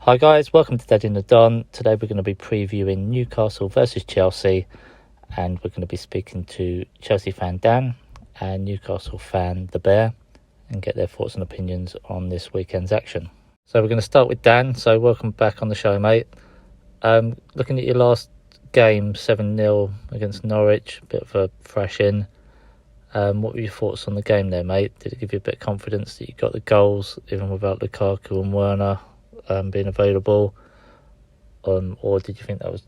Hi guys, welcome to Dead in the Don. Today we're going to be previewing Newcastle versus Chelsea, and we're going to be speaking to Chelsea fan Dan and Newcastle fan The Bear and get their thoughts and opinions on this weekend's action. So we're going to start with Dan. So welcome back on the show, mate. Looking at your last game, 7-0 against Norwich, a bit of a thrashing. What were your thoughts on the game there, mate? Did it give you a bit of confidence that you got the goals even without Lukaku and Werner being available, or did you think that was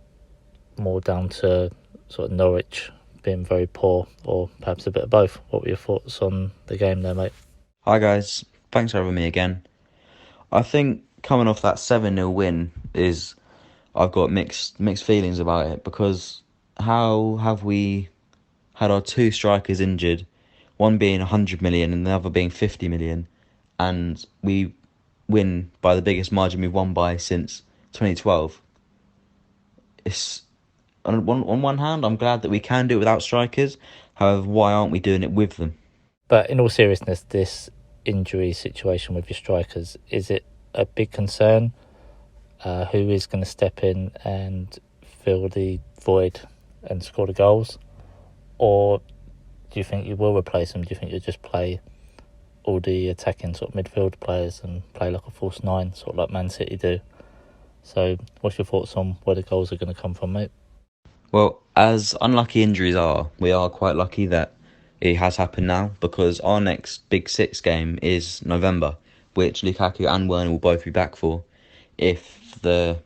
more down to sort of Norwich being very poor, or perhaps a bit of both? What were your thoughts on the game there, mate? Hi guys, thanks for having me again. I think coming off that 7-0 win I've got mixed feelings about it, because how have we had our two strikers injured, one being 100 million and the other being 50 million, and we win by the biggest margin we've won by since 2012. It's on one hand, I'm glad that we can do it without strikers. However, why aren't we doing it with them? But in all seriousness, this injury situation with your strikers, is it a big concern? Who is going to step in and fill the void and score the goals? Or do you think you will replace them? Do you think you'll just play all the attacking sort of midfield players and play like a false nine, sort of like Man City do? So what's your thoughts on where the goals are going to come from, mate? Well, as unlucky injuries are, we are quite lucky that it has happened now, because our next Big Six game is November, which Lukaku and Werner will both be back for, if the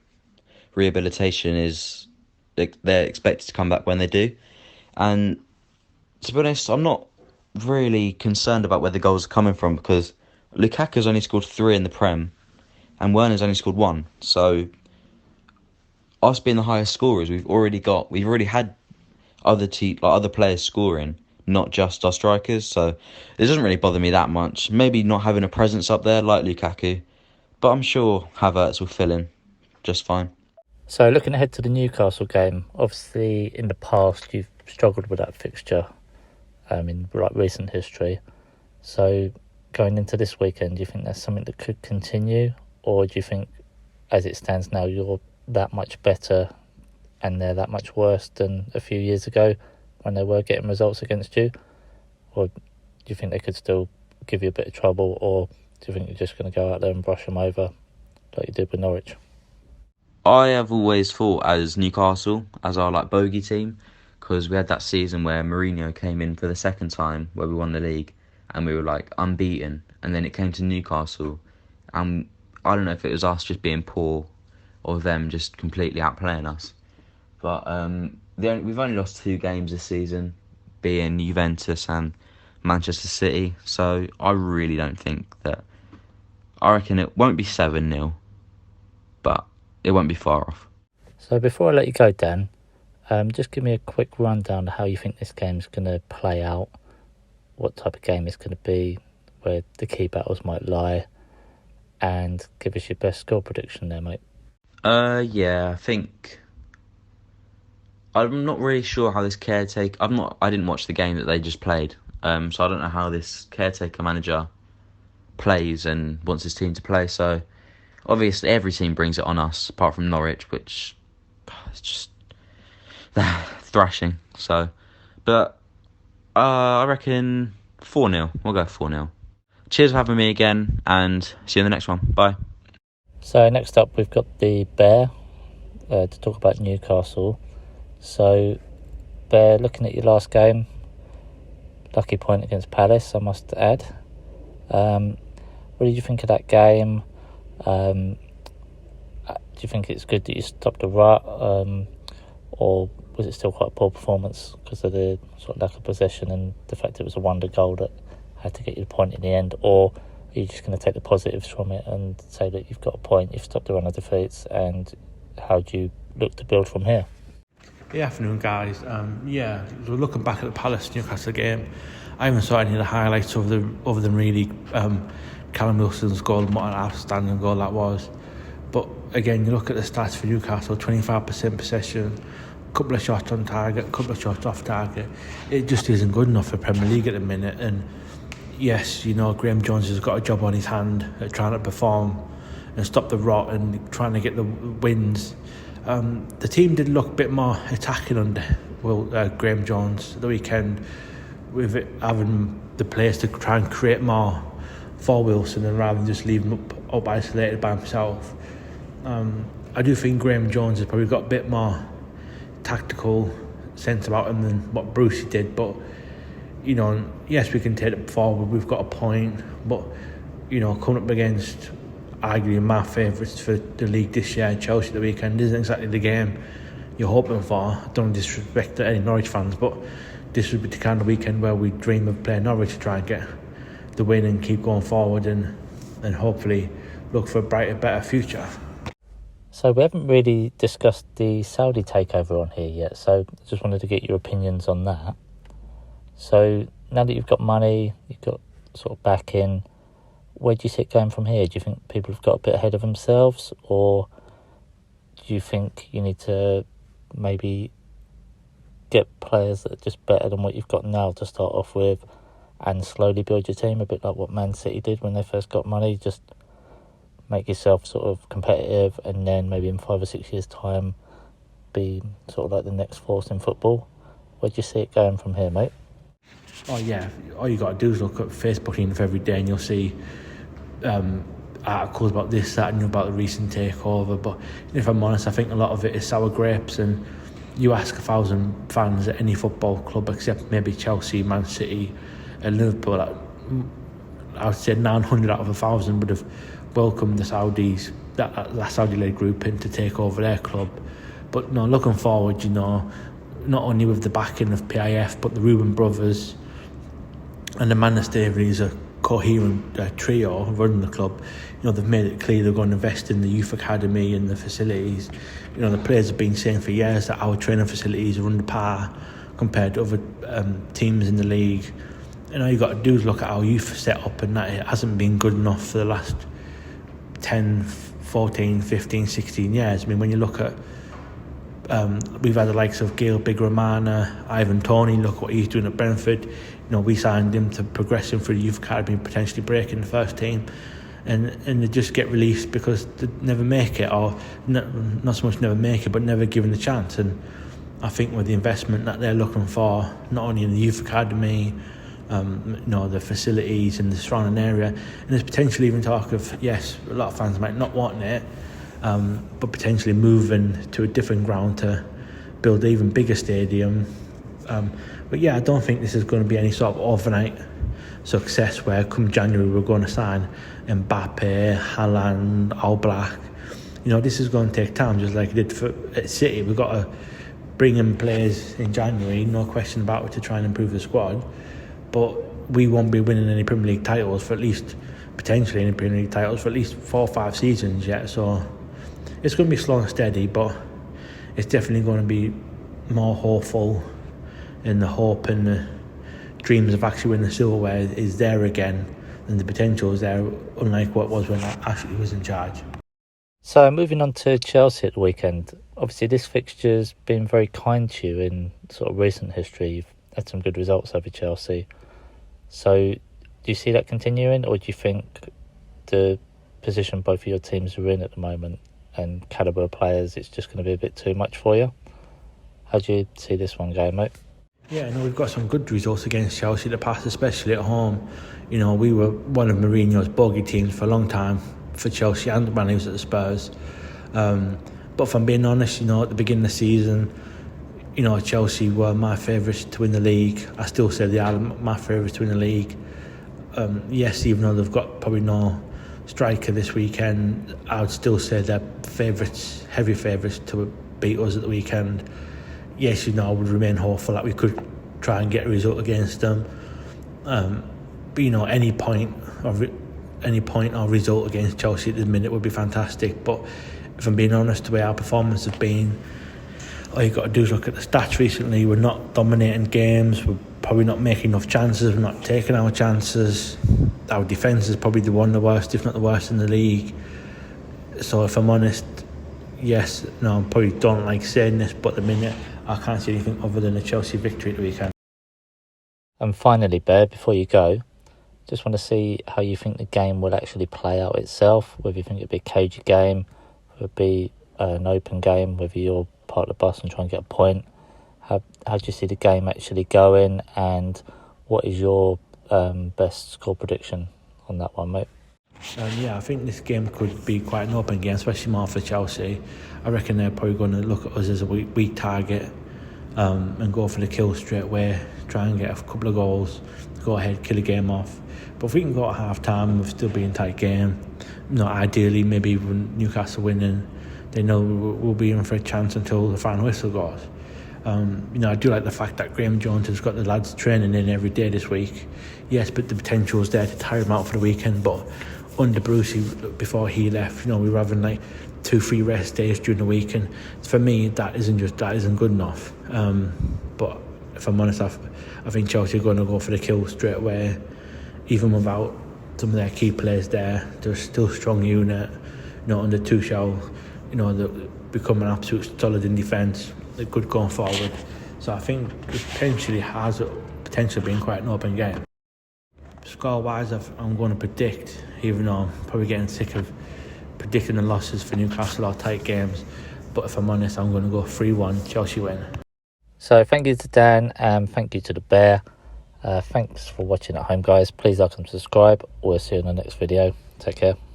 rehabilitation is, they're expected to come back when they do. And to be honest, I'm not really concerned about where the goals are coming from, because Lukaku's only scored 3 in the Prem and Werner's only scored 1. So us being the highest scorers, we've already had other players scoring, not just our strikers. So it doesn't really bother me that much. Maybe not having a presence up there like Lukaku, but I'm sure Havertz will fill in just fine. So looking ahead to the Newcastle game, obviously in the past you've struggled with that fixture in like recent history. So going into this weekend, do you think that's something that could continue, or do you think as it stands now you're that much better and they're that much worse than a few years ago when they were getting results against you? Or do you think they could still give you a bit of trouble, or do you think you're just going to go out there and brush them over like you did with Norwich? I have always thought as Newcastle as our bogey team, because we had that season where Mourinho came in for the second time where we won the league and we were unbeaten, and then it came to Newcastle and I don't know if it was us just being poor or them just completely outplaying us. But we've only lost 2 games this season, being Juventus and Manchester City. So I really don't think that. I reckon it won't be 7-0, but it won't be far off. So before I let you go, Dan, just give me a quick rundown of how you think this game's going to play out, what type of game it's going to be, where the key battles might lie, and give us your best score prediction there, mate. I think I'm not really sure how this caretaker. I didn't watch the game that they just played, so I don't know how this caretaker manager plays and wants his team to play. So obviously every team brings it on us, apart from Norwich, which is just thrashing. So, but I reckon 4-0. We'll go 4-0. Cheers for having me again, and see you in the next one. Bye. So next up we've got the Bear to talk about Newcastle. So Bear, looking at your last game, lucky point against Palace, I must add. What did you think of that game? Do you think it's good that you stopped the rut, or was it still quite a poor performance because of the sort of lack of possession and the fact it was a wonder goal that had to get you the point in the end? Or are you just going to take the positives from it and say that you've got a point, you've stopped the run of defeats, and how do you look to build from here? Good afternoon, guys. Looking back at the Palace Newcastle game, I haven't saw any of the highlights other than really Callum Wilson's goal and what an outstanding goal that was. But again, you look at the stats for Newcastle: 25% possession, a couple of shots on target, a couple of shots off target. It just isn't good enough for Premier League at the minute. And yes, Graham Jones has got a job on his hand at trying to perform and stop the rot and trying to get the wins. The team did look a bit more attacking under Graham Jones the weekend, with it having the players to try and create more for Wilson and rather than just leave him up isolated by himself. I do think Graham Jones has probably got a bit more tactical sense about him than what Brucey did, but yes, we can take it forward, we've got a point, but coming up against arguably my favourites for the league this year, Chelsea the weekend, isn't exactly the game you're hoping for. I don't disrespect any Norwich fans, but this would be the kind of weekend where we dream of playing Norwich to try and get the win and keep going forward and hopefully look for a brighter, better future. So we haven't really discussed the Saudi takeover on here yet, so I just wanted to get your opinions on that. So now that you've got money, you've got sort of backing, where do you see it going from here? Do you think people have got a bit ahead of themselves, or do you think you need to maybe get players that are just better than what you've got now to start off with and slowly build your team, a bit like what Man City did when they first got money? Just make yourself sort of competitive and then maybe in 5 or 6 years' time be sort of like the next force in football. Where do you see it going from here, mate? Oh yeah, all you got to do is look at Facebook every day and you'll see articles about this, that and about the recent takeover. But if I'm honest, I think a lot of it is sour grapes, and you ask 1,000 fans at any football club except maybe Chelsea, Man City and Liverpool, I would say 900 out of 1,000 would have welcomed the Saudis, that Saudi-led group in to take over their club. But no, looking forward, not only with the backing of PIF, but the Reuben brothers and Amanda Staveley is a coherent trio running the club. They've made it clear they're going to invest in the youth academy and the facilities. The players have been saying for years that our training facilities are under par compared to other teams in the league. All you've got to do is look at our youth set up, and that it hasn't been good enough for the last 10, 14, 15, 16 years. I mean, when you look at we've had the likes of Gail Big-Romana, Ivan Toney, look what he's doing at Brentford. We signed him to progress him through the youth academy, potentially breaking the first team, and they just get released because they never make it, or not so much never make it, but never given the chance. And I think with the investment that they're looking for, not only in the youth academy, the facilities in the surrounding area, and there's potentially even talk of, yes, a lot of fans might not want it, but potentially moving to a different ground to build an even bigger stadium. But yeah, I don't think this is going to be any sort of overnight success where come January we're going to sign Mbappe, Haaland, Oblak. This is going to take time, just like it did at City. We've got to bring in players in January, no question about it, to try and improve the squad. But we won't be winning any Premier League titles for at least, potentially any Premier League titles for at least 4 or 5 seasons yet. So it's going to be slow and steady, but it's definitely going to be more hopeful, and the hope and the dreams of actually winning the silverware is there again, and the potential is there, unlike what it was when Ashley was in charge. So moving on to Chelsea at the weekend, obviously this fixture's been very kind to you in sort of recent history. You've had some good results over Chelsea. So do you see that continuing, or do you think the position both of your teams are in at the moment and calibre of players, it's just going to be a bit too much for you? How do you see this one going, mate? Yeah, we've got some good results against Chelsea in the past, especially at home. We were one of Mourinho's bogey teams for a long time for Chelsea and when he was at the Spurs. But if I'm being honest, at the beginning of the season, Chelsea were my favourites to win the league. I still say they are my favourites to win the league. Yes, even though they've got probably no striker this weekend, I would still say they're favourites, heavy favourites to beat us at the weekend. Yes, I would remain hopeful that we could try and get a result against them. But any point or result against Chelsea at the minute would be fantastic. But if I'm being honest, the way our performance has been, all you've got to do is look at the stats recently. We're not dominating games, we're probably not making enough chances, we're not taking our chances. Our defence is probably one of the worst, if not the worst in the league. So if I'm honest, yes, I probably don't like saying this, but at the minute I can't see anything other than a Chelsea victory at the weekend. And finally, Bear, before you go, Just want to see how you think the game will actually play out itself, whether you think it'll be a cagey game, whether it be an open game, whether you're part of the bus and try and get a point. How do you see the game actually going, and what is your best score prediction on that one, mate? Yeah, I think this game could be quite an open game, especially more for Chelsea. I reckon they're probably going to look at us as a weak target and go for the kill straight away, try and get a couple of goals, go ahead, kill the game off. But if we can go at half time with still being a tight game, ideally maybe even Newcastle winning, they know we'll be in for a chance until the final whistle goes. I do like the fact that Graham Jones has got the lads training in every day this week. Yes, but the potential is there to tire him out for the weekend. But under Brucey, before he left, we were having like 2-3 rest days during the week, and for me that isn't good enough. But if I'm honest, I think Chelsea are going to go for the kill straight away, even without some of their key players there. They're still a strong unit. Under Tuchel, they're becoming absolute solid in defence. They're good going forward. So I think it has potentially been quite an open game. Score-wise, I'm going to predict, even though I'm probably getting sick of predicting the losses for Newcastle or tight games. But if I'm honest, I'm going to go 3-1 Chelsea win. So thank you to Dan and thank you to the Bear. Thanks for watching at home, guys. Please like and subscribe. We'll see you in the next video. Take care.